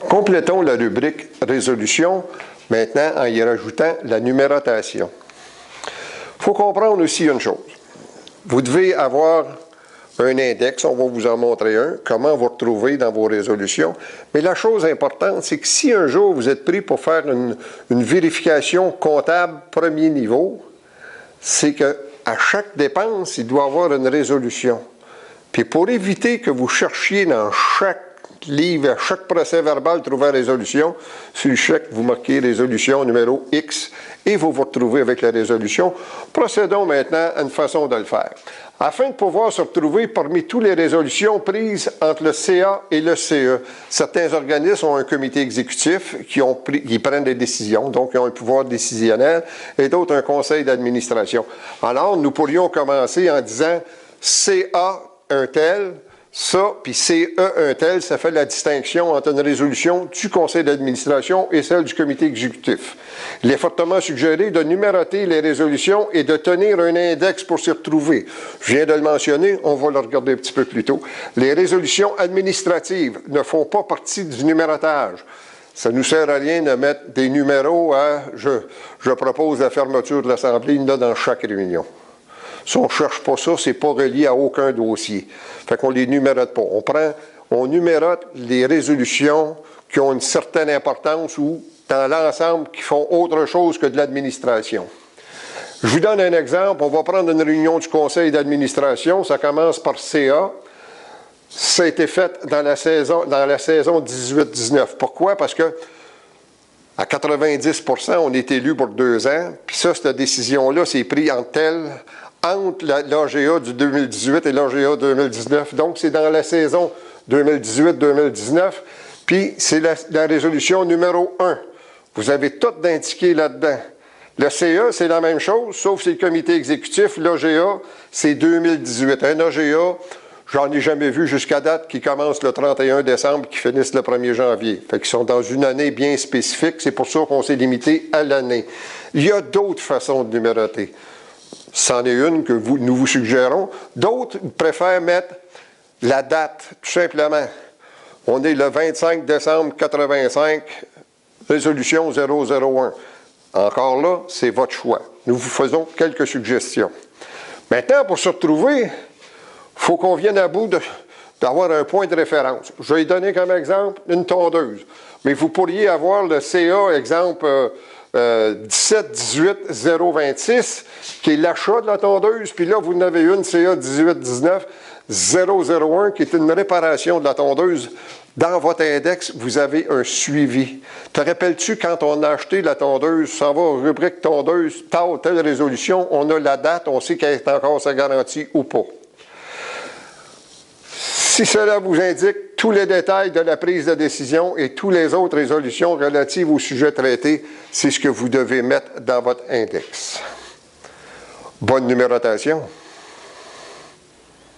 Complétons la rubrique résolution maintenant en y rajoutant la numérotation. Il faut comprendre aussi une chose. Vous devez avoir un index, on va vous en montrer un, comment vous retrouver dans vos résolutions. Mais la chose importante, c'est que si un jour vous êtes pris pour faire une vérification comptable premier niveau, c'est qu'à chaque dépense, il doit y avoir une résolution. Puis pour éviter que vous cherchiez dans chaque livre, à chaque procès verbal, trouver résolution, sur le chèque, vous marquez résolution numéro X et vous vous retrouvez avec la résolution. Procédons maintenant à une façon de le faire. Afin de pouvoir se retrouver parmi toutes les résolutions prises entre le CA et le CE, certains organismes ont un comité exécutif qui prennent des décisions, donc ils ont un pouvoir décisionnel, et d'autres un conseil d'administration. Alors, nous pourrions commencer en disant CA un tel, ça, puis CE un tel, ça fait la distinction entre une résolution du conseil d'administration et celle du comité exécutif. Il est fortement suggéré de numéroter les résolutions et de tenir un index pour s'y retrouver. Je viens de le mentionner, on va le regarder un petit peu plus tôt. Les résolutions administratives ne font pas partie du numérotage. Ça ne nous sert à rien de mettre des numéros à « je propose la fermeture de l'Assemblée », il y en a dans chaque réunion. Si on ne cherche pas ça, ce n'est pas relié à aucun dossier. Fait qu'on ne les numérote pas. On numérote les résolutions qui ont une certaine importance ou, dans l'ensemble, qui font autre chose que de l'administration. Je vous donne un exemple. On va prendre une réunion du conseil d'administration. Ça commence par CA. Ça a été fait dans la saison 18-19. Pourquoi? Parce que à 90%, on est élu pour 2 ans. Puis ça, cette décision-là, c'est pris entre l'AGA du 2018 et l'AGA 2019. Donc, c'est dans la saison 2018-2019. Puis, c'est la résolution numéro 1. Vous avez tout d'indiqué là-dedans. Le CA, c'est la même chose, sauf c'est le comité exécutif. L'AGA, c'est 2018. Un AGA, j'en ai jamais vu jusqu'à date qui commence le 31 décembre, qui finissent le 1er janvier. Fait qu'ils sont dans une année bien spécifique. C'est pour ça qu'on s'est limité à l'année. Il y a d'autres façons de numéroter. C'en est une que nous vous suggérons. D'autres préfèrent mettre la date, tout simplement. On est le 25 décembre 85, résolution 001. Encore là, c'est votre choix. Nous vous faisons quelques suggestions. Maintenant, pour se retrouver, il faut qu'on vienne à bout d'avoir un point de référence. Je vais donner comme exemple une tondeuse. Mais vous pourriez avoir le CA, exemple 17-18-026, qui est l'achat de la tondeuse, puis là, vous en avez une CA 18-19-001, qui est une réparation de la tondeuse. Dans votre index, vous avez un suivi. Te rappelles-tu, quand on a acheté la tondeuse, ça va aux rubriques tondeuse, telle résolution, on a la date, on sait qu'elle est encore sa garantie ou pas. Si cela vous indique tous les détails de la prise de décision et toutes les autres résolutions relatives au sujet traité, c'est ce que vous devez mettre dans votre index. Bonne numérotation!